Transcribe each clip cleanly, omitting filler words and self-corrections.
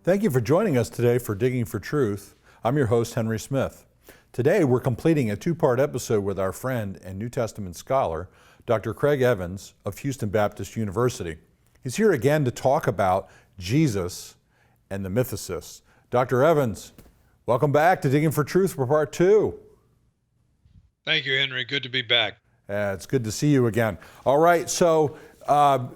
Thank you for joining us today for Digging for Truth. I'm your host, Henry Smith. Today, we're completing a two-part episode with our friend and New Testament scholar, Dr. Craig Evans of Houston Baptist University. He's here again to talk about Jesus and the mythicists. Dr. Evans, welcome back to Digging for Truth for part two. Thank you, Henry. Good to be back. It's good to see you again. All right, so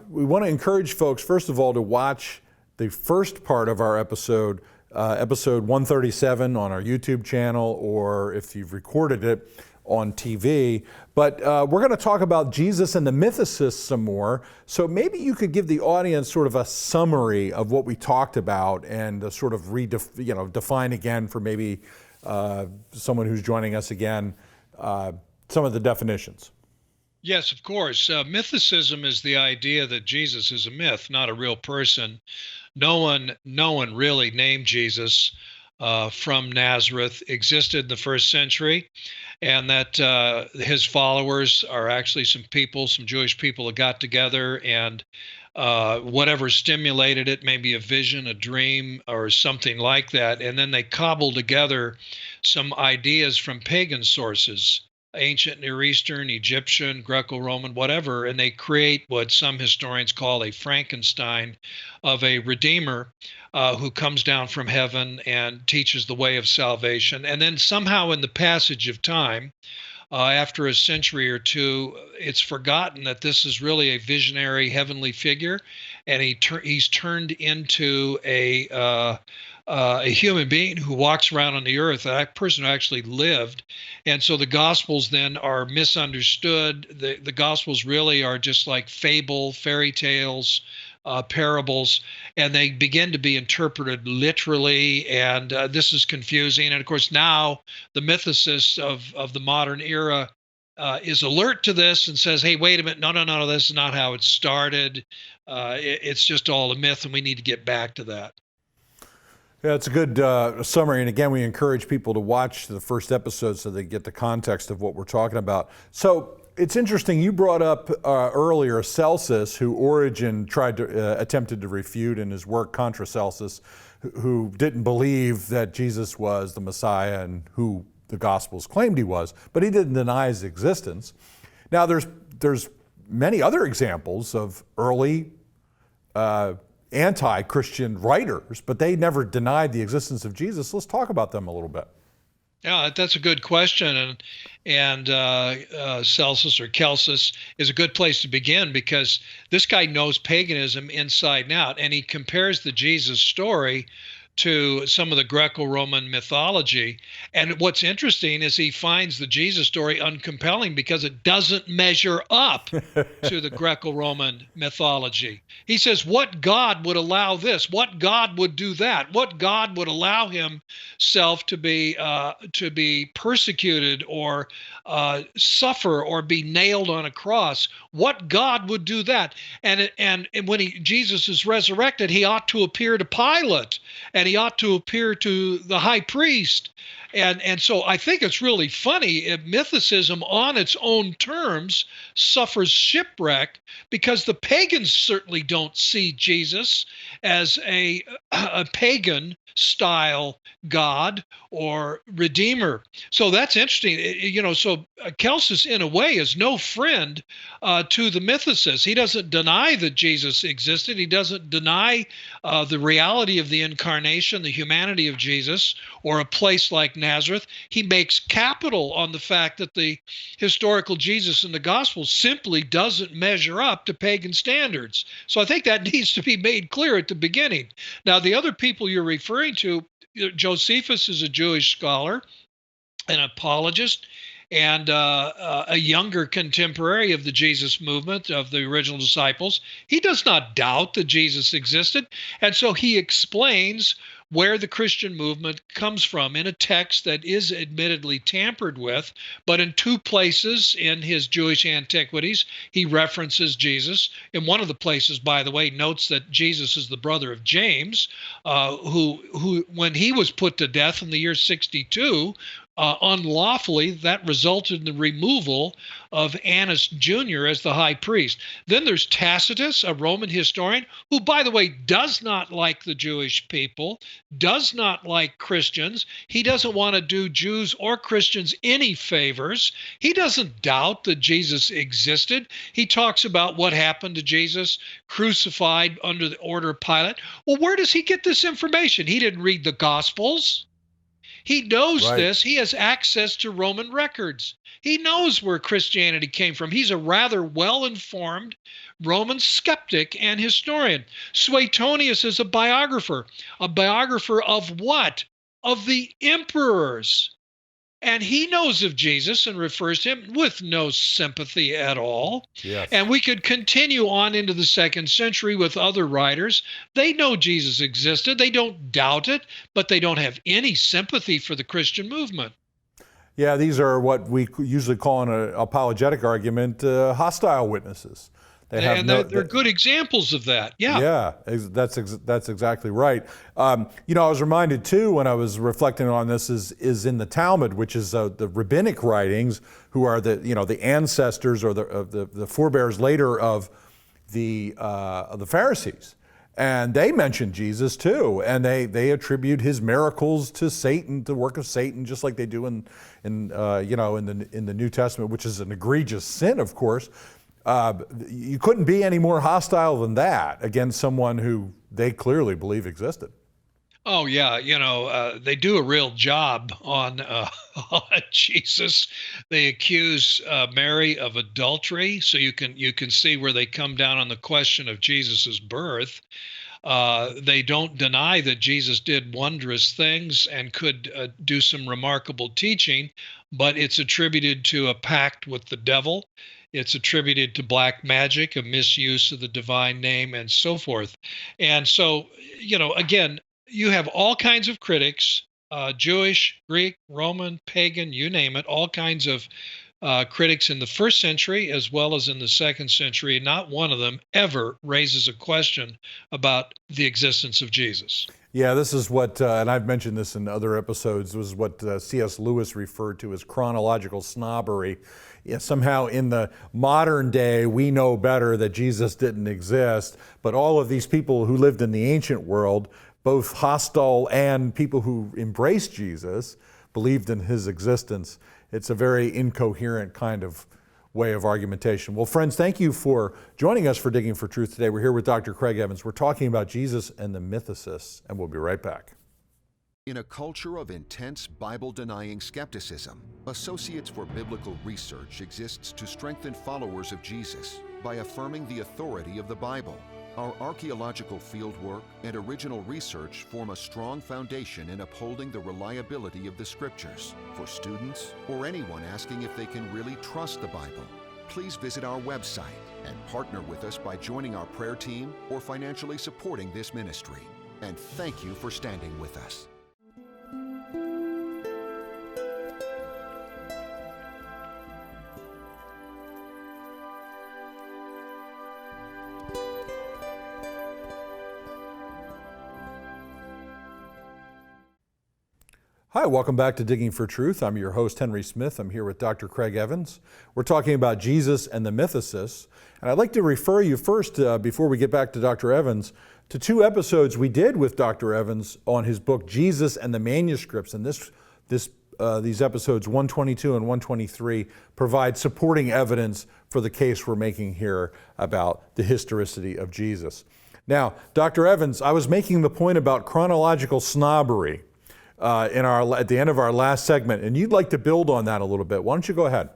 we want to encourage folks, first of all, to watch the first part of our episode, episode 137 on our YouTube channel, or if you've recorded it on TV. But we're going to talk about Jesus and the mythicists some more. So maybe you could give the audience sort of a summary of what we talked about and sort of define again for maybe someone who's joining us again, some of the definitions. Yes, of course. Mythicism is the idea that Jesus is a myth, not a real person. No one really named Jesus from Nazareth existed in the first century, and that his followers are actually some Jewish people that got together and whatever stimulated it, maybe a vision, a dream, or something like that, and then they cobbled together some ideas from pagan sources, ancient Near Eastern, Egyptian, Greco-Roman, whatever, and they create what some historians call a Frankenstein of a redeemer who comes down from heaven and teaches the way of salvation. And then somehow in the passage of time, after a century or two, it's forgotten that this is really a visionary heavenly figure, and he's turned into a human being who walks around on the earth, that person who actually lived. And so the Gospels then are misunderstood. The Gospels really are just like fairy tales, parables, and they begin to be interpreted literally, and this is confusing. And of course now the mythicist of the modern era is alert to this and says, hey, wait a minute, no, this is not how it started. It's just all a myth, and we need to get back to that. Yeah, it's a good summary. And again, we encourage people to watch the first episode so they get the context of what we're talking about. So it's interesting, you brought up earlier Celsus, who Origen attempted to refute in his work Contra Celsus, who didn't believe that Jesus was the Messiah and who the Gospels claimed he was, but he didn't deny his existence. Now there's many other examples of early anti-Christian writers, but they never denied the existence of Jesus. Let's talk about them a little bit. Yeah, that's a good question, and Celsus or Celsus is a good place to begin, because this guy knows paganism inside and out, and he compares the Jesus story to some of the Greco-Roman mythology. And what's interesting is he finds the Jesus story uncompelling because it doesn't measure up to the Greco-Roman mythology. He says, what God would allow this? What God would do that? What God would allow himself to be persecuted or suffer or be nailed on a cross? What God would do that? And when Jesus is resurrected, he ought to appear to Pilate, and he ought to appear to the high priest. And so I think it's really funny if mythicism on its own terms suffers shipwreck, because the pagans certainly don't see Jesus as a pagan style God or Redeemer. So that's interesting. So Celsus in a way is no friend to the mythicists. He doesn't deny that Jesus existed. He doesn't deny the reality of the incarnation, the humanity of Jesus, or a place like Nazareth. He makes capital on the fact that the historical Jesus in the Gospels simply doesn't measure up to pagan standards. So I think that needs to be made clear at the beginning. Now, the other people you're referring to, Josephus is a Jewish scholar, an apologist, and a younger contemporary of the Jesus movement, of the original disciples. He does not doubt that Jesus existed, and so he explains where the Christian movement comes from in a text that is admittedly tampered with, but in two places in his Jewish Antiquities, he references Jesus. In one of the places, by the way, notes that Jesus is the brother of James, who when he was put to death in the year 62, unlawfully, that resulted in the removal of Annas Jr. as the high priest. Then there's Tacitus, a Roman historian, who, by the way, does not like the Jewish people, does not like Christians. He doesn't want to do Jews or Christians any favors. He doesn't doubt that Jesus existed. He talks about what happened to Jesus, crucified under the order of Pilate. Well, where does he get this information? He didn't read the Gospels. He knows Right. this. He has access to Roman records. He knows where Christianity came from. He's a rather well-informed Roman skeptic and historian. Suetonius is a biographer. A biographer of what? Of the emperors. And he knows of Jesus and refers to him with no sympathy at all. Yes. And we could continue on into the 2nd century with other writers. They know Jesus existed. They don't doubt it, but they don't have any sympathy for the Christian movement. Yeah, these are what we usually call in an apologetic argument hostile witnesses. And they're good examples of that. Yeah. Yeah, that's exactly right. I was reminded too when I was reflecting on this is in the Talmud, which is the rabbinic writings, who are the ancestors or the forebears later of the Pharisees, and they mention Jesus too, and they attribute his miracles to Satan, the work of Satan, just like they do in the New Testament, which is an egregious sin, of course. You couldn't be any more hostile than that against someone who they clearly believe existed. Oh yeah, they do a real job on Jesus. They accuse Mary of adultery, so you can see where they come down on the question of Jesus's birth. They don't deny that Jesus did wondrous things and could do some remarkable teaching, but it's attributed to a pact with the devil. It's attributed to black magic, a misuse of the divine name, and so forth. And so, again, you have all kinds of critics, Jewish, Greek, Roman, pagan, you name it, all kinds of critics in the 1st century as well as in the 2nd century. Not one of them ever raises a question about the existence of Jesus. Yeah, this is what, and I've mentioned this in other episodes, this is what C.S. Lewis referred to as chronological snobbery. Yeah, somehow in the modern day, we know better that Jesus didn't exist, but all of these people who lived in the ancient world, both hostile and people who embraced Jesus, believed in his existence. It's a very incoherent kind of way of argumentation. Well, friends, thank you for joining us for Digging for Truth today. We're here with Dr. Craig Evans. We're talking about Jesus and the mythicists, and we'll be right back. In a culture of intense Bible-denying skepticism, Associates for Biblical Research exists to strengthen followers of Jesus by affirming the authority of the Bible. Our archaeological fieldwork and original research form a strong foundation in upholding the reliability of the Scriptures. For students or anyone asking if they can really trust the Bible, please visit our website and partner with us by joining our prayer team or financially supporting this ministry. And thank you for standing with us. Hi, welcome back to Digging for Truth. I'm your host, Henry Smith. I'm here with Dr. Craig Evans. We're talking about Jesus and the mythicists. And I'd like to refer you first, before we get back to Dr. Evans, to 2 episodes we did with Dr. Evans on his book, Jesus and the Manuscripts. And these episodes 122 and 123 provide supporting evidence for the case we're making here about the historicity of Jesus. Now, Dr. Evans, I was making the point about chronological snobbery at the end of our last segment, and you'd like to build on that a little bit. Why don't you go ahead?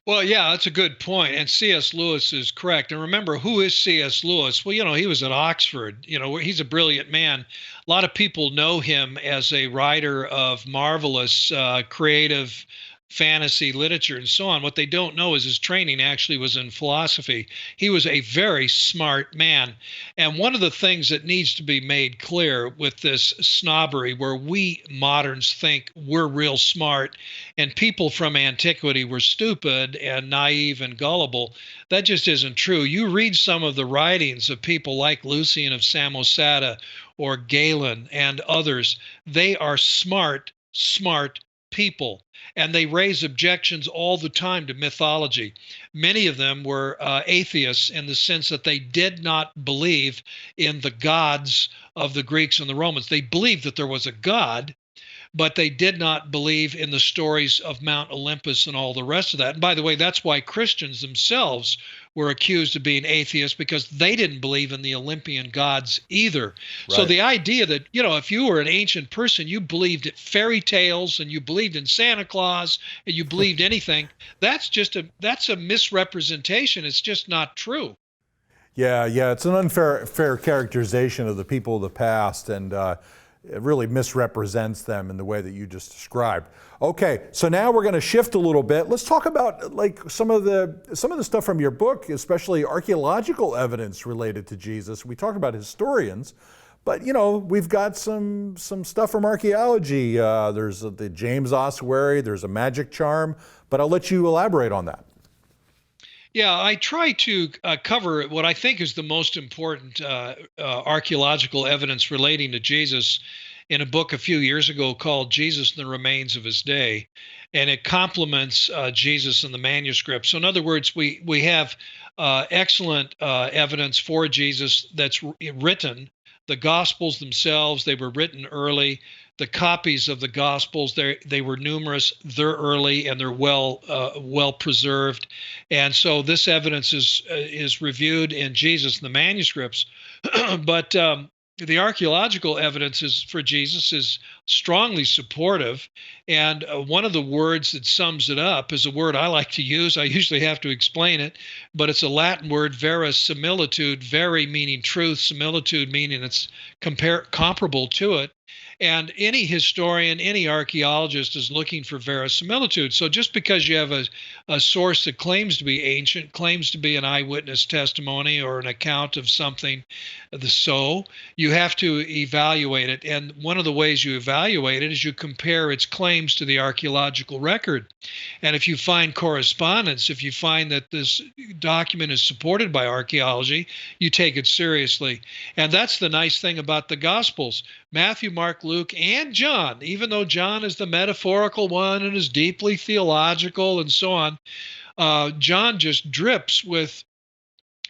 Well, yeah, that's a good point. And C.S. Lewis is correct. And remember, who is C.S. Lewis? Well, he was at Oxford. He's a brilliant man. A lot of people know him as a writer of marvelous, creative fantasy literature and so on. What they don't know is his training actually was in philosophy. He was a very smart man. And one of the things that needs to be made clear with this snobbery, where we moderns think we're real smart and people from antiquity were stupid and naive and gullible, that just isn't true. You read some of the writings of people like Lucian of Samosata or Galen and others, they are smart people, and they raise objections all the time to mythology. Many of them were atheists in the sense that they did not believe in the gods of the Greeks and the Romans. They believed that there was a God, but they did not believe in the stories of Mount Olympus and all the rest of that. And by the way, that's why Christians themselves were accused of being atheists, because they didn't believe in the Olympian gods either. Right. So the idea that, if you were an ancient person, you believed in fairy tales and you believed in Santa Claus and you believed anything, that's a misrepresentation. It's just not true. Yeah, it's an unfair characterization of the people of the past, and it really misrepresents them in the way that you just described. Okay, so now we're going to shift a little bit. Let's talk about some of the stuff from your book, especially archaeological evidence related to Jesus. We talked about historians, but we've got some stuff from archaeology. There's the James ossuary. There's a magic charm, but I'll let you elaborate on that. Yeah, I try to cover what I think is the most important archaeological evidence relating to Jesus in a book a few years ago called Jesus and the Remains of His Day. And it complements Jesus in the manuscript. So in other words, we have excellent evidence for Jesus that's written. The Gospels themselves, they were written early. The copies of the Gospels, they were numerous. They're early and they're well preserved, and so this evidence is reviewed in Jesus in the manuscripts. But the archaeological evidence for Jesus is strongly supportive, and one of the words that sums it up is a word I like to use. I usually have to explain it, but it's a Latin word, verisimilitude. Veri meaning truth, similitude meaning it's comparable to it. And any historian, any archaeologist is looking for verisimilitude. So just because you have a source that claims to be ancient, claims to be an eyewitness testimony or an account of something, you have to evaluate it. And one of the ways you evaluate it is you compare its claims to the archaeological record. And if you find correspondence, if you find that this document is supported by archaeology, you take it seriously. And that's the nice thing about the Gospels. Matthew, Mark, Luke, and John, even though John is the metaphorical one and is deeply theological and so on, John just drips with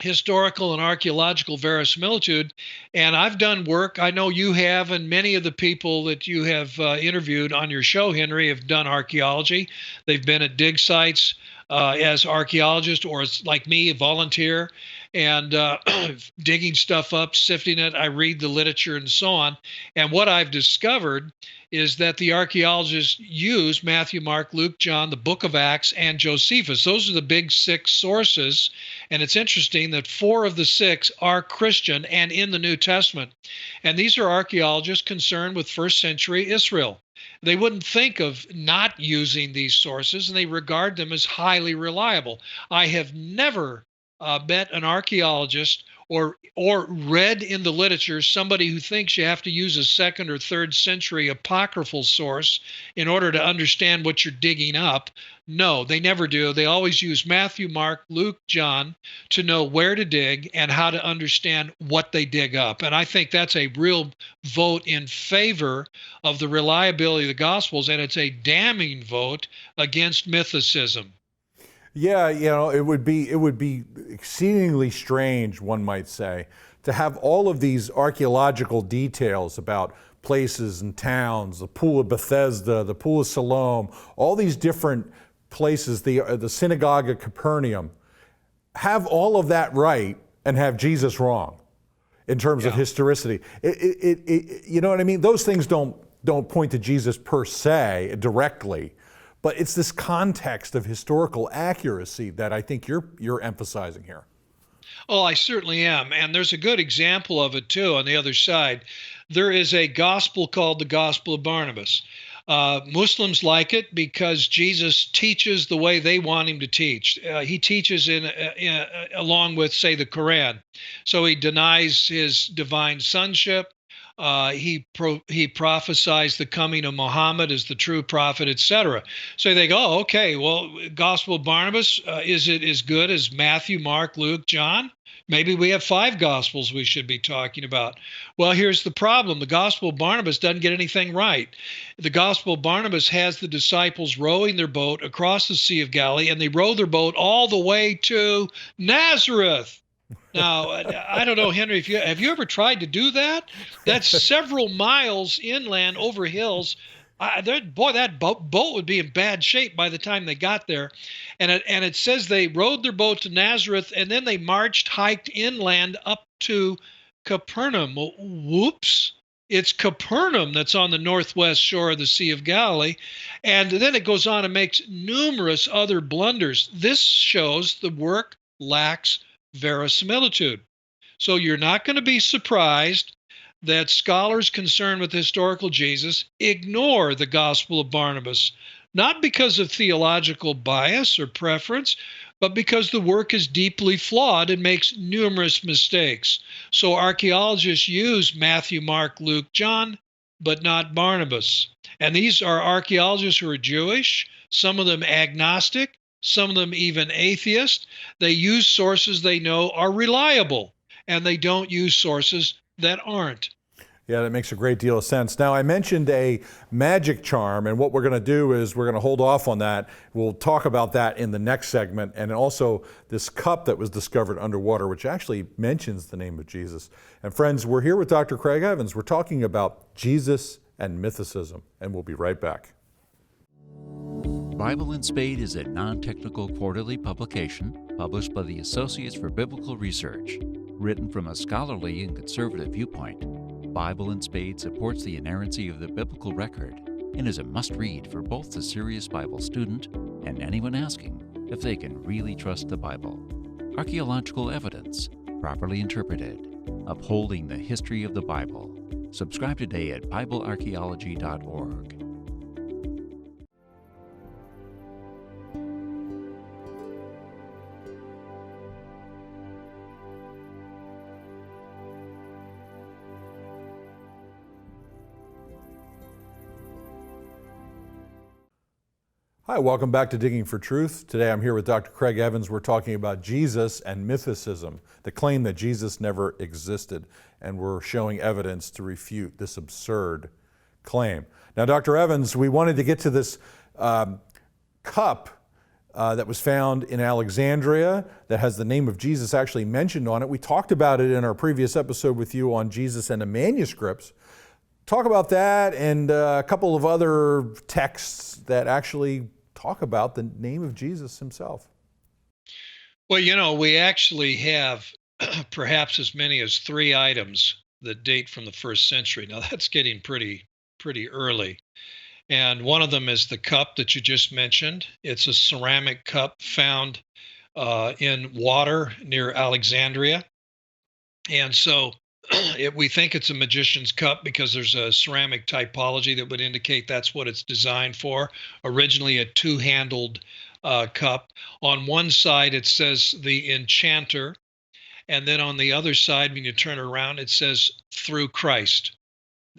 historical and archaeological verisimilitude. And I've done work, I know you have, and many of the people that you have interviewed on your show, Henry, have done archaeology. They've been at dig sites as archaeologists, or as like me, a volunteer, and digging stuff up, sifting it. I read the literature and so on. And what I've discovered is that the archaeologists use Matthew, Mark, Luke, John, the book of Acts, and Josephus. Those are the big 6 sources. And it's interesting that 4 of the 6 are Christian and in the New Testament. And these are archaeologists concerned with first century Israel. They wouldn't think of not using these sources, and they regard them as highly reliable. I have never met an archaeologist or read in the literature somebody who thinks you have to use a 2nd or 3rd century apocryphal source in order to understand what you're digging up. No, they never do. They always use Matthew, Mark, Luke, John to know where to dig and how to understand what they dig up. And I think that's a real vote in favor of the reliability of the Gospels, and it's a damning vote against mythicism. Yeah, it would be exceedingly strange, one might say, to have all of these archaeological details about places and towns, the Pool of Bethesda, the Pool of Siloam, all these different places, the Synagogue of Capernaum, have all of that right and have Jesus wrong in terms of historicity. You know what I mean? Those things don't point to Jesus per se directly. But it's this context of historical accuracy that I think you're emphasizing here. Oh, I certainly am. And there's a good example of it, too, on the other side. There is a gospel called the Gospel of Barnabas. Muslims like it because Jesus teaches the way they want him to teach. He teaches along with, say, the Quran. So he denies his divine sonship. He prophesies the coming of Muhammad as the true prophet, etc. So they go, okay, well, Gospel of Barnabas, is it as good as Matthew, Mark, Luke, John? Maybe we have 5 gospels we should be talking about. Well, here's the problem. The gospel of Barnabas doesn't get anything right. The gospel of Barnabas has the disciples rowing their boat across the Sea of Galilee, and they row their boat all the way to Nazareth. Now, I don't know, Henry, have you ever tried to do that? That's several miles inland over hills. That boat would be in bad shape by the time they got there. And it says they rowed their boat to Nazareth, and then they hiked inland up to Capernaum. Well, whoops. It's Capernaum that's on the northwest shore of the Sea of Galilee. And then it goes on and makes numerous other blunders. This shows the work lacks verisimilitude. So you're not going to be surprised that scholars concerned with historical Jesus ignore the Gospel of Barnabas, not because of theological bias or preference, but because the work is deeply flawed and makes numerous mistakes. So archaeologists use Matthew, Mark, Luke, John, but not Barnabas. And these are archaeologists who are Jewish, some of them agnostic, some of them even atheist. They use sources they know are reliable, and they don't use sources that aren't. Yeah, that makes a great deal of sense. Now, I mentioned a magic charm, and what we're going to do is we're going to hold off on that. We'll talk about that in the next segment, and also this cup that was discovered underwater, which actually mentions the name of Jesus. And friends, we're here with Dr. Craig Evans. We're talking about Jesus and mythicism, and we'll be right back. Bible in Spade is a non-technical quarterly publication published by the Associates for Biblical Research. Written from a scholarly and conservative viewpoint, Bible in Spade supports the inerrancy of the biblical record and is a must-read for both the serious Bible student and anyone asking if they can really trust the Bible. Archaeological evidence, properly interpreted, upholding the history of the Bible. Subscribe today at BibleArchaeology.org. Hi, welcome back to Digging for Truth. Today I'm here with Dr. Craig Evans. We're talking about Jesus and mythicism, the claim that Jesus never existed, and we're showing evidence to refute this absurd claim. Now, Dr. Evans, we wanted to get to this cup that was found in Alexandria that has the name of Jesus actually mentioned on it. We talked about it in our previous episode with you on Jesus and the manuscripts. Talk about that and a couple of other texts that actually talk about the name of Jesus himself. Well, we actually have perhaps as many as 3 items that date from the 1st century. Now, that's getting pretty early. And one of them is the cup that you just mentioned. It's a ceramic cup found in water near Alexandria. And so we think it's a magician's cup because there's a ceramic typology that would indicate that's what it's designed for. Originally a 2-handled cup. On one side it says the enchanter, and then on the other side, when you turn it around, it says through Christ.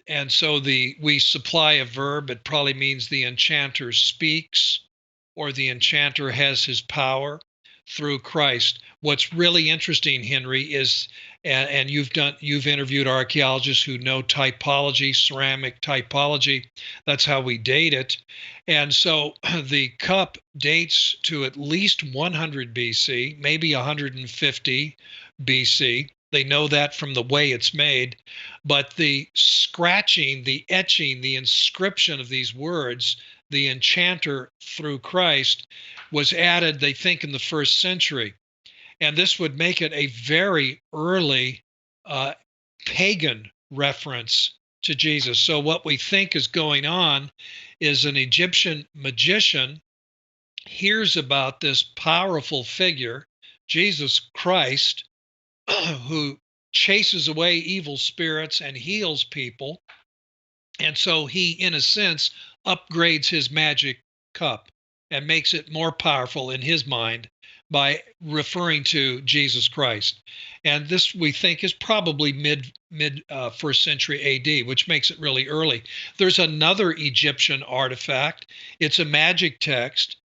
And so we supply a verb. It probably means the enchanter speaks, or the enchanter has his power through Christ. What's really interesting, Henry, is and you've interviewed archaeologists who know typology, ceramic typology. That's how we date it. And so the cup dates to at least 100 BC, maybe 150 BC. They know that from the way it's made. But the scratching, the etching, the inscription of these words, the enchanter through Christ, was added, they think, in the 1st century. And this would make it a very early pagan reference to Jesus. So what we think is going on is an Egyptian magician hears about this powerful figure, Jesus Christ, who chases away evil spirits and heals people. And so he, in a sense, upgrades his magic cup and makes it more powerful in his mind by referring to Jesus Christ. And this, we think, is probably mid 1st century AD, which makes it really early. There's another Egyptian artifact. It's a magic text,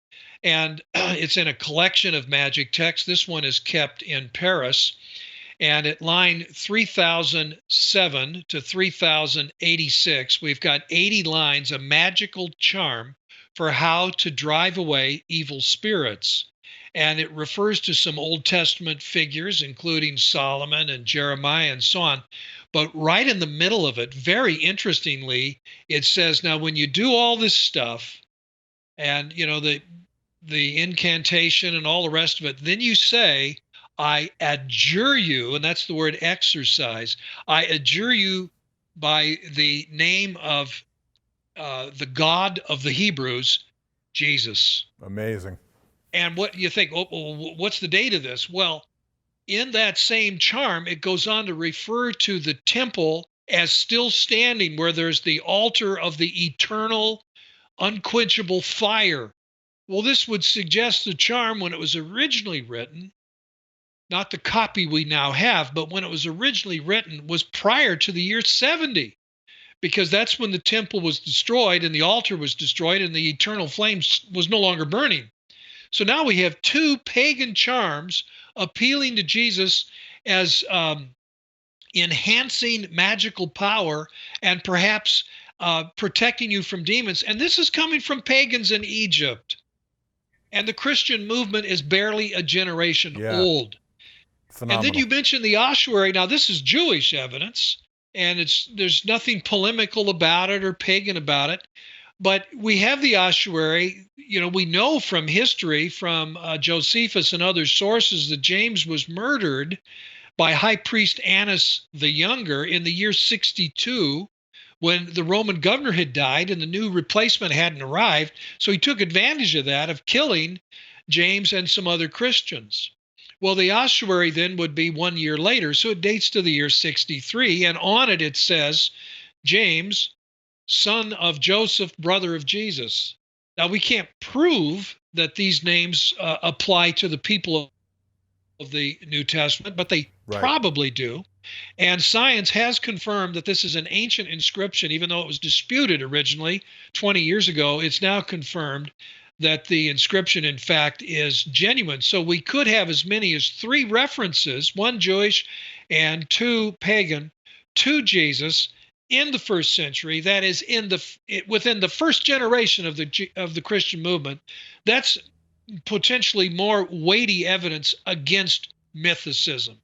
and it's in a collection of magic texts. This one is kept in Paris, And at line 3007 to 3086, we've got 80 lines, a magical charm for how to drive away evil spirits. And it refers to some Old Testament figures, including Solomon and Jeremiah and so on. But right in the middle of it, very interestingly, it says, now when you do all this stuff, and the incantation and all the rest of it, then you say, I adjure you, and that's the word exercise, I adjure you by the name of the God of the Hebrews, Jesus. Amazing. And what you think, what's the date of this? Well, in that same charm, it goes on to refer to the temple as still standing, where there's the altar of the eternal, unquenchable fire. Well, this would suggest the charm, when it was originally written, not the copy we now have, but when it was originally written, was prior to the year 70, because that's when the temple was destroyed and the altar was destroyed and the eternal flames was no longer burning. So now we have two pagan charms appealing to Jesus as enhancing magical power and perhaps protecting you from demons. And this is coming from pagans in Egypt. And the Christian movement is barely a generation old. Phenomenal. And then you mentioned the ossuary. Now, this is Jewish evidence, and there's nothing polemical about it or pagan about it. But we have the ossuary. We know from history, from Josephus and other sources, that James was murdered by High Priest Annas the Younger in the year 62, when the Roman governor had died and the new replacement hadn't arrived. So he took advantage of that, of killing James and some other Christians. Well, the ossuary then would be 1 year later, so it dates to the year 63, and on it says, James, son of Joseph, brother of Jesus. Now, we can't prove that these names apply to the people of the New Testament, but they probably do. And science has confirmed that this is an ancient inscription, even though it was disputed originally 20 years ago. It's now confirmed that the inscription, in fact, is genuine. So we could have as many as 3 references, 1 Jewish and 2 pagan, to Jesus in the first century. That is within the first generation of the Christian movement. That's potentially more weighty evidence against mythicism.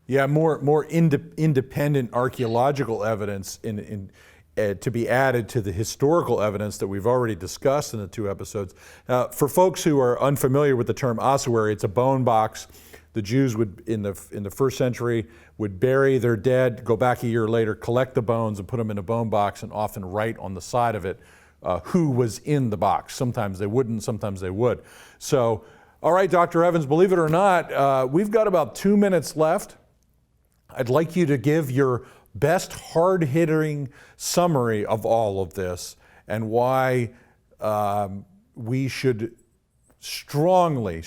Yeah, more independent archaeological evidence to be added to the historical evidence that we've already discussed in the 2 episodes. For folks who are unfamiliar with the term ossuary, it's a bone box. The Jews would, in the first century, would bury their dead, go back a year later, collect the bones and put them in a bone box, and often write on the side of it who was in the box. Sometimes they wouldn't, sometimes they would. So, all right, Dr. Evans, believe it or not, we've got about 2 minutes left. I'd like you to give your best hard-hitting summary of all of this and why we should strongly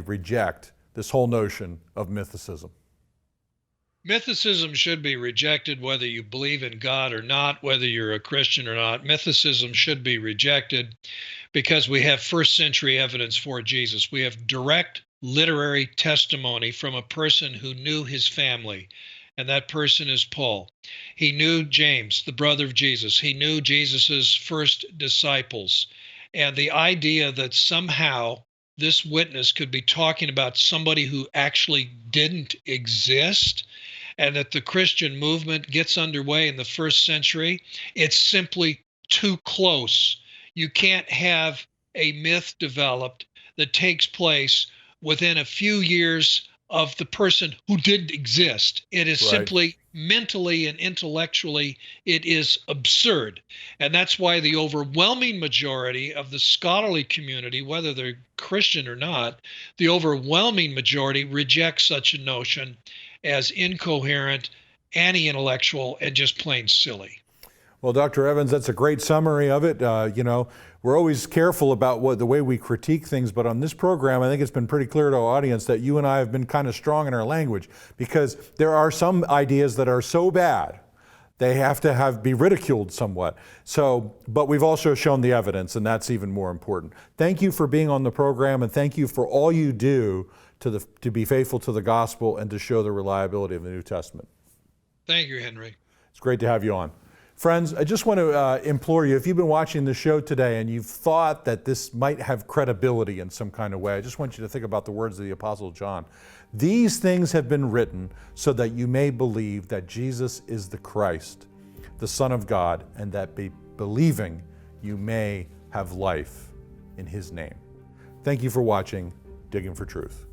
reject this whole notion of mythicism. Mythicism should be rejected whether you believe in God or not, whether you're a Christian or not. Mythicism should be rejected because we have first century evidence for Jesus. We have direct literary testimony from a person who knew his family, and that person is Paul. He knew James, the brother of Jesus. He knew Jesus's first disciples. And the idea that somehow this witness could be talking about somebody who actually didn't exist, and that the Christian movement gets underway in the first century, it's simply too close. You can't have a myth developed that takes place within a few years of the person who didn't exist. It is simply mentally and intellectually, it is absurd. And that's why the overwhelming majority of the scholarly community, whether they're Christian or not, the overwhelming majority rejects such a notion as incoherent, anti-intellectual, and just plain silly. Well, Dr. Evans, that's a great summary of it. We're always careful about the way we critique things, but on this program, I think it's been pretty clear to our audience that you and I have been kind of strong in our language, because there are some ideas that are so bad, they have to be ridiculed somewhat. So, but we've also shown the evidence, and that's even more important. Thank you for being on the program, and thank you for all you do to be faithful to the gospel and to show the reliability of the New Testament. Thank you, Henry. It's great to have you on. Friends, I just want to implore you, if you've been watching the show today and you've thought that this might have credibility in some kind of way, I just want you to think about the words of the Apostle John. These things have been written so that you may believe that Jesus is the Christ, the Son of God, and that believing you may have life in His name. Thank you for watching Digging for Truth.